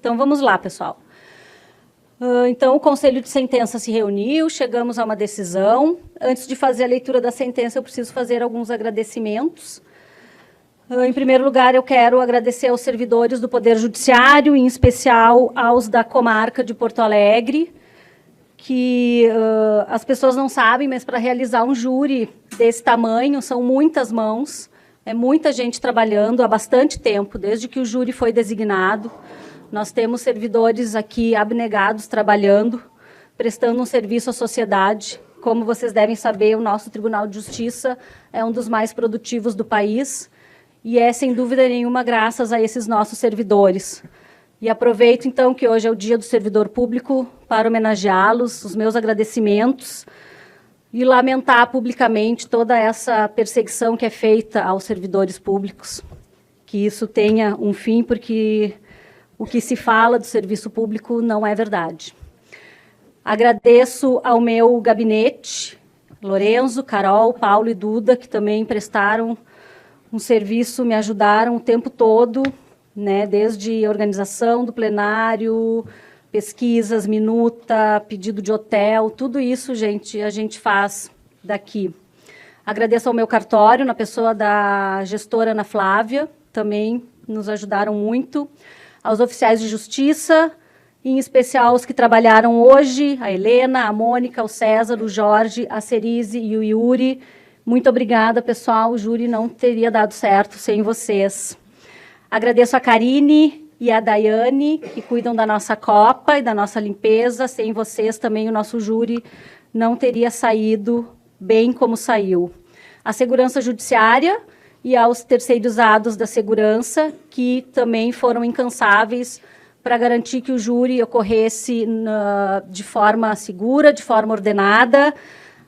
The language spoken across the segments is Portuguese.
Então, vamos lá, pessoal. Então, o Conselho de Sentença se reuniu, chegamos a uma decisão. Antes de fazer a leitura da sentença, eu preciso fazer alguns agradecimentos. Em primeiro lugar, eu quero agradecer aos servidores do Poder Judiciário, em especial aos da comarca de Porto Alegre, que as pessoas não sabem, mas para realizar um júri desse tamanho, são muitas mãos, é muita gente trabalhando há bastante tempo, desde que o júri foi designado. Nós temos servidores aqui abnegados, trabalhando, prestando um serviço à sociedade. Como vocês devem saber, o nosso Tribunal de Justiça é um dos mais produtivos do país e é, sem dúvida nenhuma, graças a esses nossos servidores. E aproveito, então, que hoje é o Dia do Servidor Público para homenageá-los, os meus agradecimentos e lamentar publicamente toda essa perseguição que é feita aos servidores públicos. Que isso tenha um fim, porque o que se fala do serviço público não é verdade. Agradeço ao meu gabinete, Lorenzo, Carol, Paulo e Duda, que também prestaram um serviço, me ajudaram o tempo todo, né, desde a organização do plenário, pesquisas, minuta, pedido de hotel, tudo isso, gente, a gente faz daqui. Agradeço ao meu cartório, na pessoa da gestora Ana Flávia, também nos ajudaram muito. Aos oficiais de justiça, em especial os que trabalharam hoje, a Helena, a Mônica, o César, o Jorge, a Cerise e o Yuri. Muito obrigada, pessoal. O júri não teria dado certo sem vocês. Agradeço a Karine e a Daiane, que cuidam da nossa copa e da nossa limpeza. Sem vocês, também o nosso júri não teria saído bem como saiu. A segurança judiciária e aos terceirizados da segurança, que também foram incansáveis para garantir que o júri ocorresse de forma segura, de forma ordenada.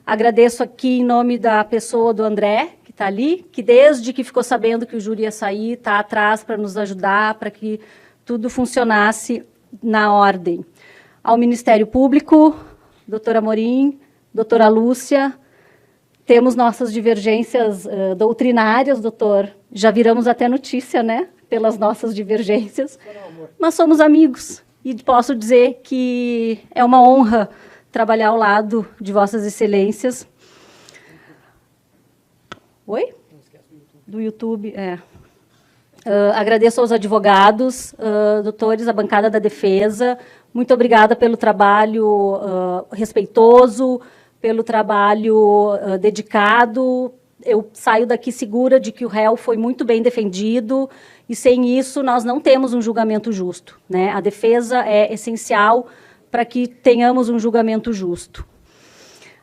Agradeço aqui em nome da pessoa do André, que está ali, que desde que ficou sabendo que o júri ia sair, está atrás para nos ajudar, para que tudo funcionasse na ordem. Ao Ministério Público, doutora Amorim, doutora Lúcia, temos nossas divergências doutrinárias, doutor. Já viramos até notícia, né? Pelas nossas divergências. Mas somos amigos. E posso dizer que é uma honra trabalhar ao lado de vossas excelências. Oi? Do YouTube, é. Agradeço aos advogados, doutores, a bancada da defesa. Muito obrigada pelo trabalho respeitoso, pelo trabalho dedicado. Eu saio daqui segura de que o réu foi muito bem defendido e, sem isso, nós não temos um julgamento justo, né? A defesa é essencial para que tenhamos um julgamento justo.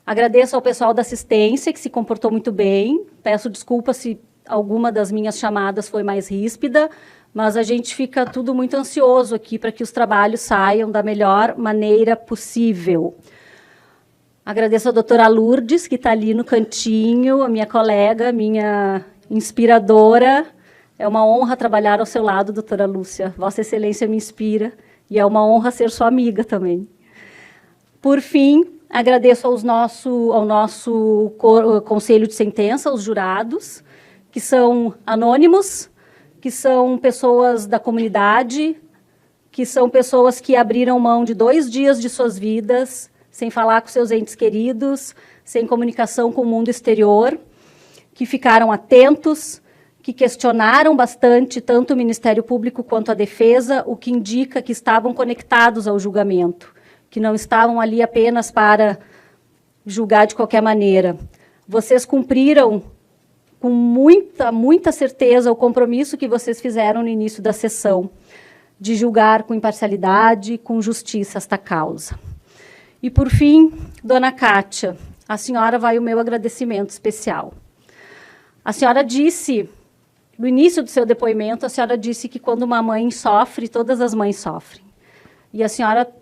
Agradeço ao pessoal da assistência, que se comportou muito bem. Peço desculpa se alguma das minhas chamadas foi mais ríspida, mas a gente fica tudo muito ansioso aqui para que os trabalhos saiam da melhor maneira possível. Agradeço a doutora Lourdes, que está ali no cantinho, a minha colega, minha inspiradora. É uma honra trabalhar ao seu lado, doutora Lúcia. Vossa Excelência me inspira e é uma honra ser sua amiga também. Por fim, agradeço ao nosso Conselho de Sentença, aos jurados, que são anônimos, que são pessoas da comunidade, que são pessoas que abriram mão de 2 dias de suas vidas, sem falar com seus entes queridos, sem comunicação com o mundo exterior, que ficaram atentos, que questionaram bastante tanto o Ministério Público quanto a defesa, o que indica que estavam conectados ao julgamento, que não estavam ali apenas para julgar de qualquer maneira. Vocês cumpriram com muita certeza o compromisso que vocês fizeram no início da sessão, de julgar com imparcialidade, com justiça esta causa. E, por fim, dona Kátia, a senhora vai o meu agradecimento especial. A senhora disse, no início do seu depoimento, a senhora disse que quando uma mãe sofre, todas as mães sofrem. E a senhora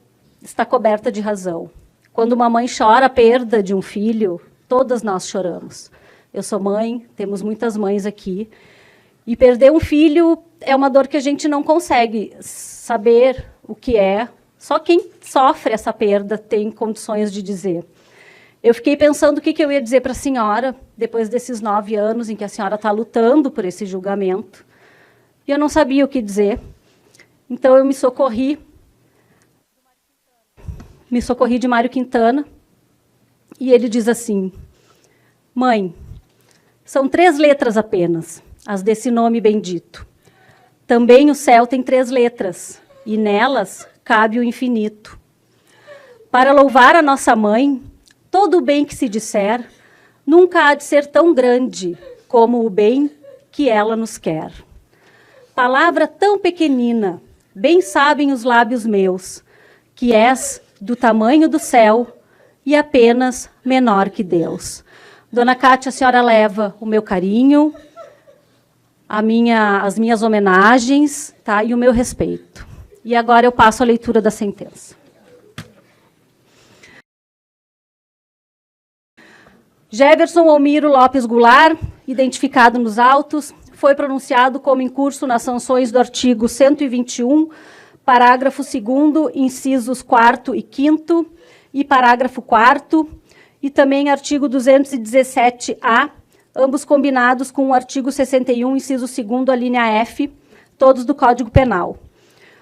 está coberta de razão. Quando uma mãe chora a perda de um filho, todas nós choramos. Eu sou mãe, temos muitas mães aqui. E perder um filho é uma dor que a gente não consegue saber o que é. Só quem sofre essa perda tem condições de dizer. Eu fiquei pensando o que eu ia dizer para a senhora, depois desses 9 anos em que a senhora está lutando por esse julgamento. E eu não sabia o que dizer. Então, eu me socorri Me Socorri, de Mário Quintana, e ele diz assim: mãe, são 3 letras apenas, as desse nome bendito. Também o céu tem 3 letras, e nelas cabe o infinito. Para louvar a nossa mãe, todo o bem que se disser, nunca há de ser tão grande como o bem que ela nos quer. Palavra tão pequenina, bem sabem os lábios meus, que és do tamanho do céu e apenas menor que Deus. Dona Cátia, a senhora leva o meu carinho, as minhas homenagens, tá, e o meu respeito. E agora eu passo a leitura da sentença. Jefferson Almiro Lopes Goulart, identificado nos autos, foi pronunciado como incurso nas sanções do artigo 121, parágrafo 2º, incisos 4º e 5º, e parágrafo 4º, e também artigo 217-A, ambos combinados com o artigo 61, inciso 2º, a linha F, todos do Código Penal.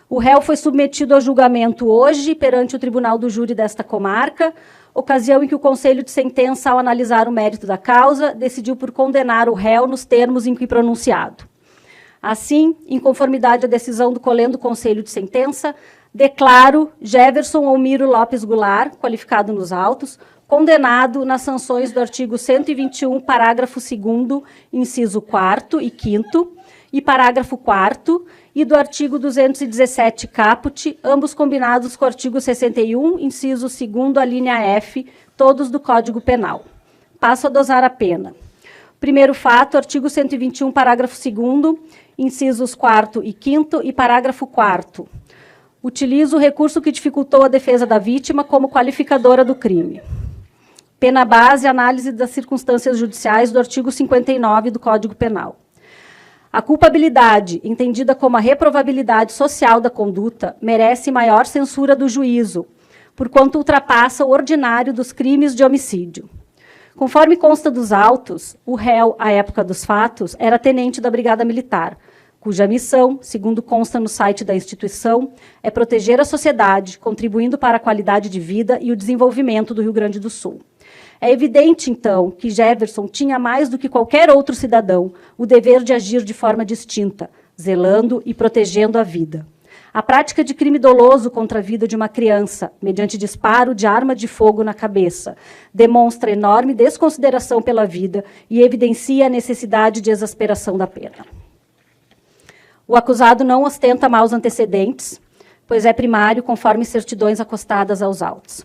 O réu foi submetido a julgamento hoje perante o Tribunal do Júri desta comarca, ocasião em que o Conselho de Sentença, ao analisar o mérito da causa, decidiu por condenar o réu nos termos em que pronunciado. Assim, em conformidade à decisão do Colendo Conselho de Sentença, declaro Jefferson Almiro Lopes Goulart, qualificado nos autos, condenado nas sanções do artigo 121, parágrafo 2º, inciso 4º e 5º, e parágrafo 4º, e do artigo 217 caput, ambos combinados com o artigo 61, inciso 2º, a linha F, todos do Código Penal. Passo a dosar a pena. Primeiro fato, artigo 121, parágrafo 2º, incisos 4º e 5º, e parágrafo 4º. Utilizo o recurso que dificultou a defesa da vítima como qualificadora do crime. Pena base, análise das circunstâncias judiciais do artigo 59 do Código Penal. A culpabilidade, entendida como a reprovabilidade social da conduta, merece maior censura do juízo, porquanto ultrapassa o ordinário dos crimes de homicídio. Conforme consta dos autos, o réu, à época dos fatos, era tenente da Brigada Militar, cuja missão, segundo consta no site da instituição, é proteger a sociedade, contribuindo para a qualidade de vida e o desenvolvimento do Rio Grande do Sul. É evidente, então, que Jefferson tinha mais do que qualquer outro cidadão o dever de agir de forma distinta, zelando e protegendo a vida. A prática de crime doloso contra a vida de uma criança, mediante disparo de arma de fogo na cabeça, demonstra enorme desconsideração pela vida e evidencia a necessidade de exasperação da pena. O acusado não ostenta maus antecedentes, pois é primário, conforme certidões acostadas aos autos.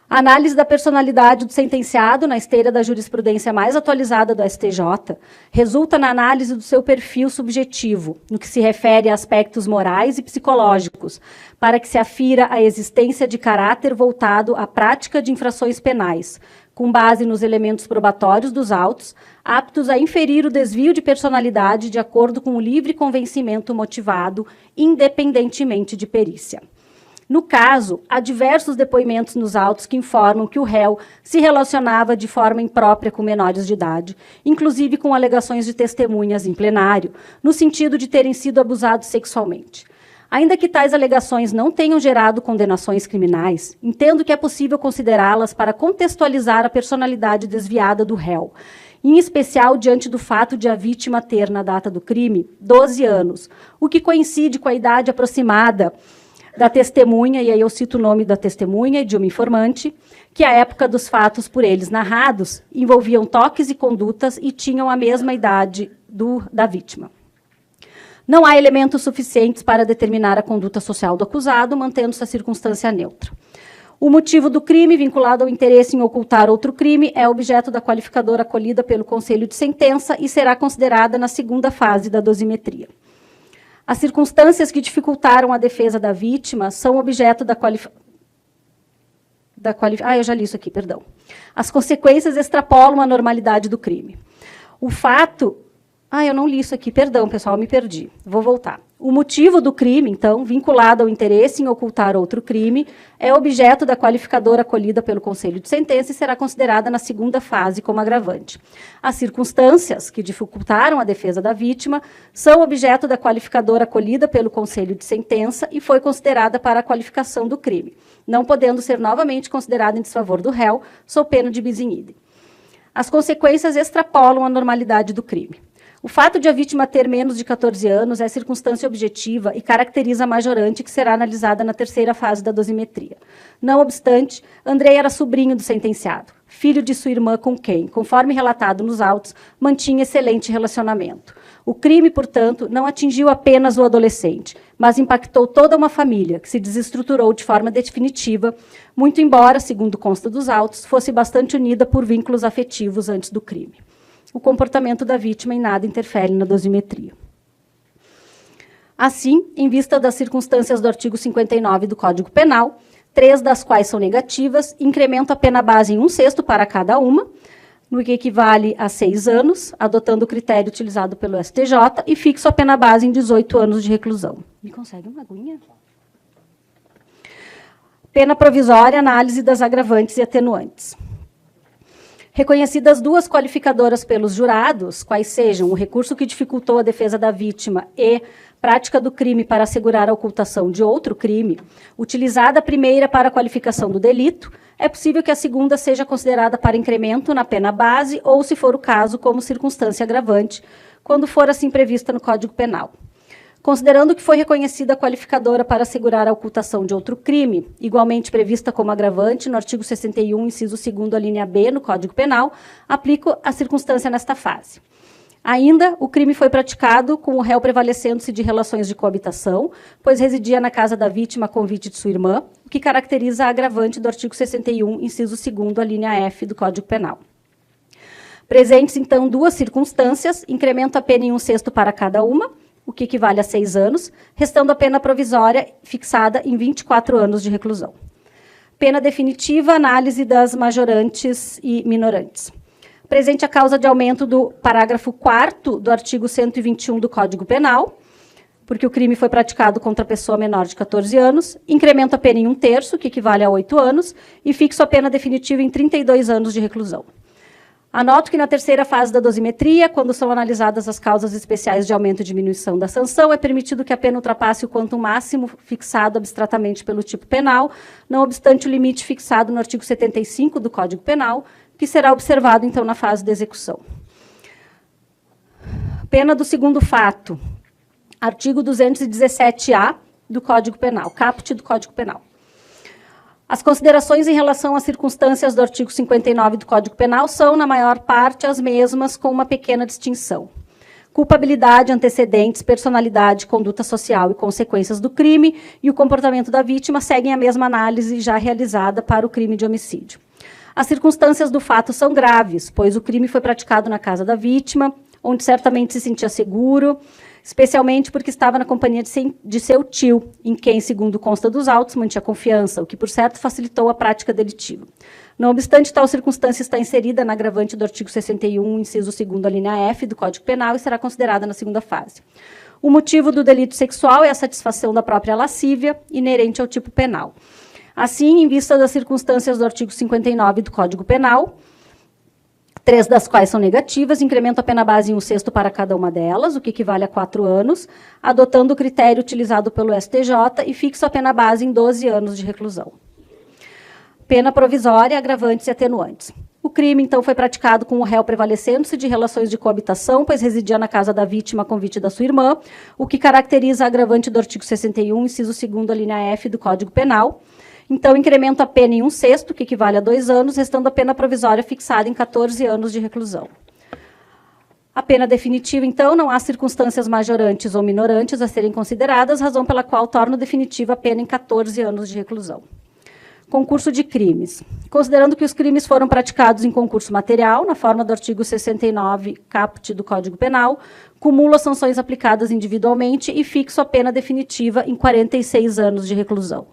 A análise da personalidade do sentenciado, na esteira da jurisprudência mais atualizada do STJ, resulta na análise do seu perfil subjetivo, no que se refere a aspectos morais e psicológicos, para que se afira a existência de caráter voltado à prática de infrações penais, com base nos elementos probatórios dos autos, aptos a inferir o desvio de personalidade de acordo com o livre convencimento motivado, independentemente de perícia. No caso, há diversos depoimentos nos autos que informam que o réu se relacionava de forma imprópria com menores de idade, inclusive com alegações de testemunhas em plenário, no sentido de terem sido abusados sexualmente. Ainda que tais alegações não tenham gerado condenações criminais, entendo que é possível considerá-las para contextualizar a personalidade desviada do réu, em especial diante do fato de a vítima ter, na data do crime, 12 anos, o que coincide com a idade aproximada da testemunha, e aí eu cito o nome da testemunha e de uma informante, que à época dos fatos por eles narrados envolviam toques e condutas e tinham a mesma idade da vítima. Não há elementos suficientes para determinar a conduta social do acusado, mantendo-se a circunstância neutra. O motivo do crime, vinculado ao interesse em ocultar outro crime, é objeto da qualificadora acolhida pelo Conselho de Sentença e será considerada na segunda fase da dosimetria. As circunstâncias que dificultaram a defesa da vítima são objeto da eu já li isso aqui, perdão. As consequências extrapolam a normalidade do crime. O fato... eu não li isso aqui, perdão, pessoal, me perdi. Vou voltar. O motivo do crime, então, vinculado ao interesse em ocultar outro crime, é objeto da qualificadora acolhida pelo Conselho de Sentença e será considerada na segunda fase como agravante. As circunstâncias que dificultaram a defesa da vítima são objeto da qualificadora acolhida pelo Conselho de Sentença e foi considerada para a qualificação do crime, não podendo ser novamente considerada em desfavor do réu, sob pena de bis in idem. As consequências extrapolam a normalidade do crime. O fato de a vítima ter menos de 14 anos é circunstância objetiva e caracteriza a majorante que será analisada na terceira fase da dosimetria. Não obstante, Andrei era sobrinho do sentenciado, filho de sua irmã com quem, conforme relatado nos autos, mantinha excelente relacionamento. O crime, portanto, não atingiu apenas o adolescente, mas impactou toda uma família, que se desestruturou de forma definitiva, muito embora, segundo consta dos autos, fosse bastante unida por vínculos afetivos antes do crime. O comportamento da vítima em nada interfere na dosimetria. Assim, em vista das circunstâncias do artigo 59 do Código Penal, 3 das quais são negativas, incremento a pena base em 1/6 para cada uma, no que equivale a 6 anos, adotando o critério utilizado pelo STJ, e fixo a pena base em 18 anos de reclusão. Me consegue uma aguinha? Pena provisória, análise das agravantes e atenuantes. Reconhecidas 2 qualificadoras pelos jurados, quais sejam o recurso que dificultou a defesa da vítima e prática do crime para assegurar a ocultação de outro crime, utilizada a primeira para a qualificação do delito, é possível que a segunda seja considerada para incremento na pena base ou, se for o caso, como circunstância agravante, quando for assim prevista no Código Penal. Considerando que foi reconhecida a qualificadora para assegurar a ocultação de outro crime, igualmente prevista como agravante no artigo 61, inciso 2º, a linha B, no Código Penal, aplico a circunstância nesta fase. Ainda, o crime foi praticado com o réu prevalecendo-se de relações de coabitação, pois residia na casa da vítima a convite de sua irmã, o que caracteriza a agravante do artigo 61, inciso 2º, a linha F, do Código Penal. Presentes, então, 2 circunstâncias, incremento a pena em 1/6 para cada uma, o que equivale a 6 anos, restando a pena provisória fixada em 24 anos de reclusão. Pena definitiva, análise das majorantes e minorantes. Presente a causa de aumento do parágrafo 4º do artigo 121 do Código Penal, porque o crime foi praticado contra pessoa menor de 14 anos, incremento a pena em 1/3, que equivale a 8 anos, e fixo a pena definitiva em 32 anos de reclusão. Anoto que na terceira fase da dosimetria, quando são analisadas as causas especiais de aumento e diminuição da sanção, é permitido que a pena ultrapasse o quantum máximo fixado abstratamente pelo tipo penal, não obstante o limite fixado no artigo 75 do Código Penal, que será observado, então, na fase da execução. Pena do segundo fato, artigo 217-A do Código Penal, caput do Código Penal. As considerações em relação às circunstâncias do artigo 59 do Código Penal são, na maior parte, as mesmas, com uma pequena distinção. Culpabilidade, antecedentes, personalidade, conduta social e consequências do crime e o comportamento da vítima seguem a mesma análise já realizada para o crime de homicídio. As circunstâncias do fato são graves, pois o crime foi praticado na casa da vítima, onde certamente se sentia seguro, especialmente porque estava na companhia de seu tio, em quem, segundo consta dos autos, mantinha confiança, o que, por certo, facilitou a prática delitiva. Não obstante, tal circunstância está inserida na agravante do artigo 61, inciso 2º, a linha F, do Código Penal, e será considerada na segunda fase. O motivo do delito sexual é a satisfação da própria lascívia, inerente ao tipo penal. Assim, em vista das circunstâncias do artigo 59 do Código Penal, 3 das quais são negativas, incremento a pena base em 1/6 para cada uma delas, o que equivale a 4 anos, adotando o critério utilizado pelo STJ e fixo a pena base em 12 anos de reclusão. Pena provisória, agravantes e atenuantes. O crime, então, foi praticado com o réu prevalecendo-se de relações de coabitação, pois residia na casa da vítima a convite da sua irmã, o que caracteriza a agravante do artigo 61, inciso 2º, a linha F do Código Penal. Então, incremento a pena em 1/6, que equivale a 2 anos, restando a pena provisória fixada em 14 anos de reclusão. A pena definitiva, então, não há circunstâncias majorantes ou minorantes a serem consideradas, razão pela qual torno definitiva a pena em 14 anos de reclusão. Concurso de crimes. Considerando que os crimes foram praticados em concurso material, na forma do artigo 69, caput do Código Penal, cumulo as sanções aplicadas individualmente e fixo a pena definitiva em 46 anos de reclusão.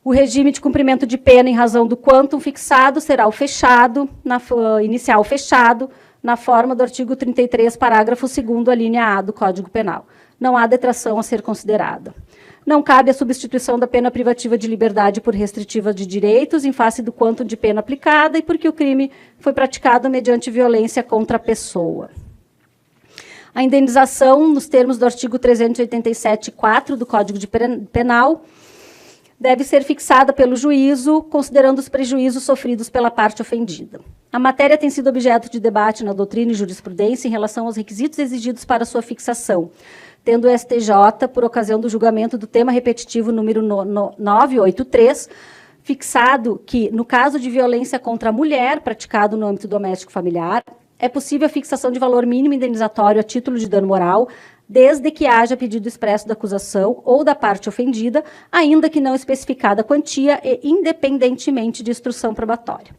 O regime de cumprimento de pena em razão do quantum fixado será o fechado, inicial fechado, na forma do artigo 33, parágrafo 2º, a linha A do Código Penal. Não há detração a ser considerada. Não cabe a substituição da pena privativa de liberdade por restritiva de direitos, em face do quantum de pena aplicada e porque o crime foi praticado mediante violência contra a pessoa. A indenização, nos termos do artigo 387-4 do Código Penal, deve ser fixada pelo juízo, considerando os prejuízos sofridos pela parte ofendida. A matéria tem sido objeto de debate na doutrina e jurisprudência em relação aos requisitos exigidos para sua fixação, tendo o STJ, por ocasião do julgamento do tema repetitivo número 983, fixado que, no caso de violência contra a mulher praticado no âmbito doméstico familiar, é possível a fixação de valor mínimo indenizatório a título de dano moral, desde que haja pedido expresso da acusação ou da parte ofendida, ainda que não especificada a quantia e independentemente de instrução probatória.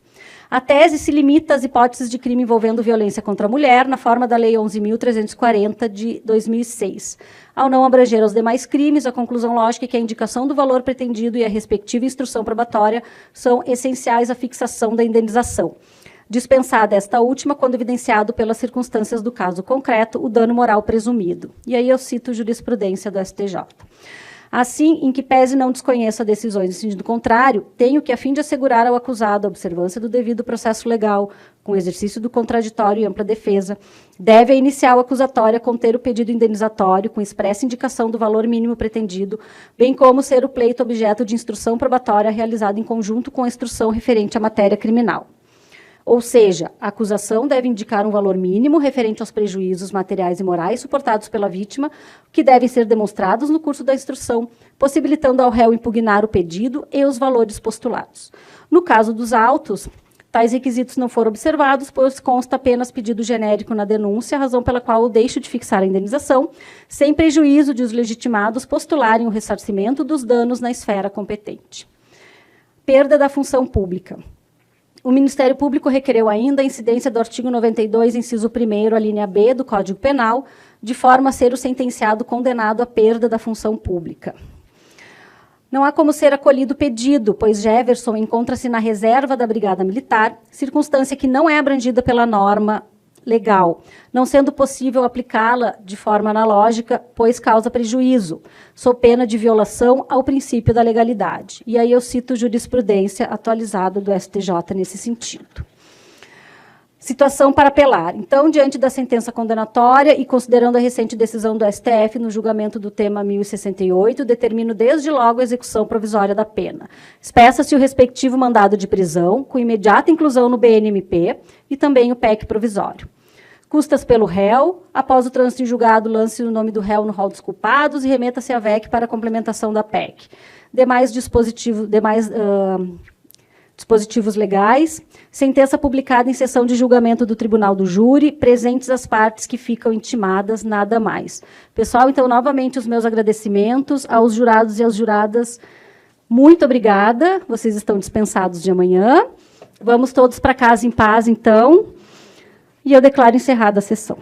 A tese se limita às hipóteses de crime envolvendo violência contra a mulher, na forma da Lei 11.340, de 2006. Ao não abranger aos demais crimes, a conclusão lógica é que a indicação do valor pretendido e a respectiva instrução probatória são essenciais à fixação da indenização. Dispensada esta última, quando evidenciado pelas circunstâncias do caso concreto, o dano moral presumido. E aí eu cito jurisprudência do STJ. Assim, em que pese não desconheça decisões em sentido contrário, tenho que, a fim de assegurar ao acusado a observância do devido processo legal, com exercício do contraditório e ampla defesa, deve a inicial acusatória conter o pedido indenizatório com expressa indicação do valor mínimo pretendido, bem como ser o pleito objeto de instrução probatória realizada em conjunto com a instrução referente à matéria criminal. Ou seja, a acusação deve indicar um valor mínimo referente aos prejuízos materiais e morais suportados pela vítima, que devem ser demonstrados no curso da instrução, possibilitando ao réu impugnar o pedido e os valores postulados. No caso dos autos, tais requisitos não foram observados, pois consta apenas pedido genérico na denúncia, razão pela qual eu deixo de fixar a indenização, sem prejuízo de os legitimados postularem o ressarcimento dos danos na esfera competente. Perda da função pública. O Ministério Público requereu ainda a incidência do artigo 92, inciso 1º, a linha B do Código Penal, de forma a ser o sentenciado condenado à perda da função pública. Não há como ser acolhido o pedido, pois Jefferson encontra-se na reserva da Brigada Militar, circunstância que não é abrangida pela norma legal, não sendo possível aplicá-la de forma analógica, pois causa prejuízo, sob pena de violação ao princípio da legalidade. E aí eu cito jurisprudência atualizada do STJ nesse sentido. Situação para apelar. Então, diante da sentença condenatória e considerando a recente decisão do STF no julgamento do tema 1068, determino desde logo a execução provisória da pena. Espeça-se o respectivo mandado de prisão, com imediata inclusão no BNMP e também o PEC provisório. Custas pelo réu, após o trânsito em julgado, lance o nome do réu no rol dos culpados e remeta-se à VEC para a complementação da PEC. Demais dispositivos legais, sentença publicada em sessão de julgamento do Tribunal do Júri, presentes as partes que ficam intimadas, nada mais. Pessoal, então, novamente, os meus agradecimentos aos jurados e às juradas. Muito obrigada, vocês estão dispensados de amanhã. Vamos todos para casa em paz, então, e eu declaro encerrada a sessão.